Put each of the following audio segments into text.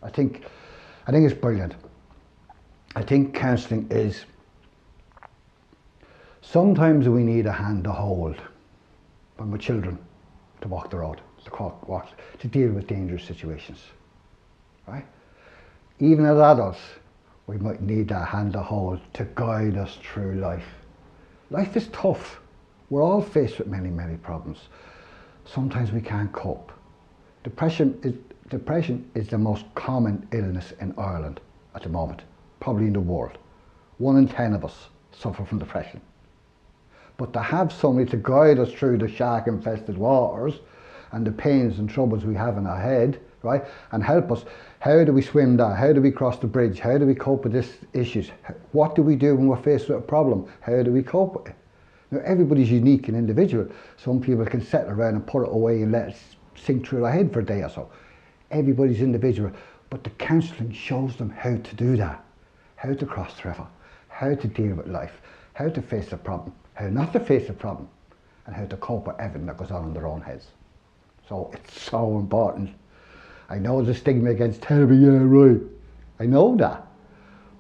I think, I think it's brilliant. I think counselling is, sometimes we need a hand to hold when we're children to walk the road, to deal with dangerous situations, right? Even as adults, we might need that hand to hold to guide us through life. Life is tough. We're all faced with many, many problems. Sometimes we can't cope. Depression is the most common illness in Ireland at the moment, probably in the world. 1 in 10 of us suffer from depression. But to have somebody to guide us through the shark-infested waters and the pains and troubles we have in our head, right, and help us, how do we swim that? How do we cross the bridge? How do we cope with these issues? What do we do when we're faced with a problem? How do we cope with it? Now, everybody's unique and individual. Some people can settle around and put it away and let it sink through their head for a day or so. Everybody's individual, but the counselling shows them how to do that, how to cross the river, how to deal with life, how to face a problem, how not to face a problem, and how to cope with everything that goes on in their own heads. So it's so important. I know the stigma against therapy, yeah, right. I know that.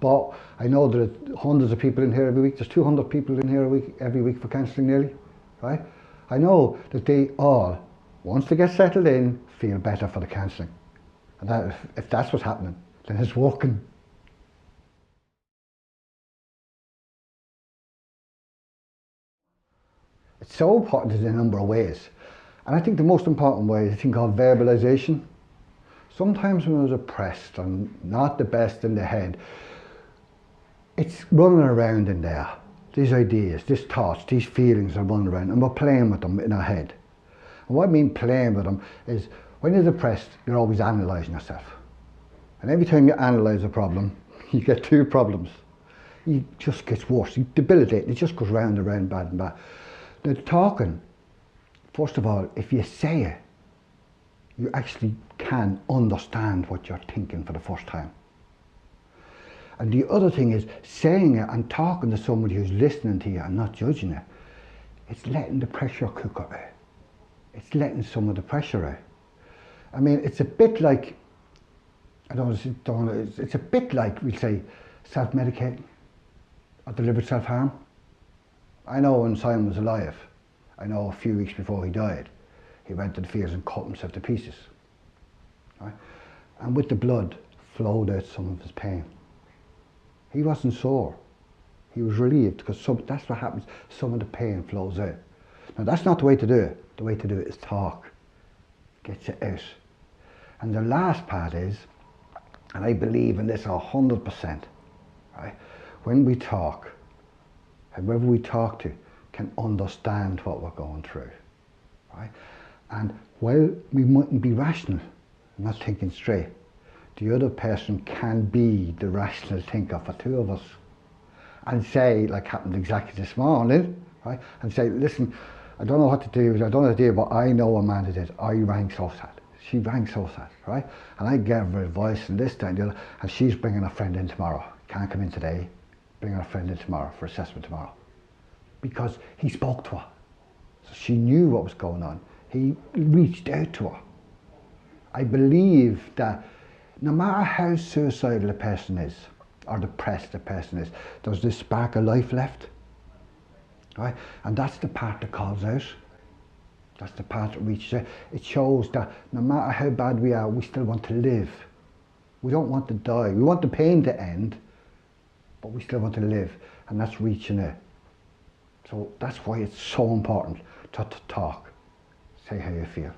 But I know there are hundreds of people in here every week. There's 200 people in here every week for counselling nearly, right? I know that they all, once they get settled in, feel better for the counselling. And that, if that's what's happening, then it's working. It's so important in a number of ways. And I think the most important way is a thing called verbalisation. Sometimes when we're depressed and not the best in the head, it's running around in there. These ideas, these thoughts, these feelings are running around and we're playing with them in our head. And what I mean playing with them is when you're depressed, you're always analysing yourself. And every time you analyse a problem, you get 2 problems. It just gets worse, you debilitate, it just goes round and round, bad and bad. Now talking, first of all, if you say it, you actually can understand what you're thinking for the first time. And the other thing is saying it and talking to somebody who's listening to you and not judging it. It's letting the pressure cooker out. It's letting some of the pressure out. I mean, it's a bit like, it's a bit like, we'll say, self-medicating or deliberate self-harm. I know when Simon was alive, I know a few weeks before he died, he went to the fields and cut himself to pieces. Right? And with the blood flowed out some of his pain. He wasn't sore. He was relieved because that's what happens. Some of the pain flows out. Now that's not the way to do it. The way to do it is talk. Get you out. And the last part is, and I believe in this 100%, right? When we talk, whoever we talk to can understand what we're going through, right? And while we mightn't be rational, not thinking straight, the other person can be the rational thinker for 2 of us and say, like happened exactly this morning, right? And say, listen, I don't know what to do, I don't know what to do, but I know Amanda did. I rang so sad. She rang so sad, right? And I gave her advice and this, that, and the other, and she's bringing a friend in tomorrow. Can't come in today, bringing a friend in tomorrow for assessment tomorrow. Because he spoke to her. So she knew what was going on. He reached out to her. I believe that no matter how suicidal a person is, or depressed a person is, there's this spark of life left, right? And that's the part that calls out. That's the part that reaches out. It shows that no matter how bad we are, we still want to live. We don't want to die. We want the pain to end, but we still want to live, and that's reaching out. So that's why it's so important to talk. Say how you feel.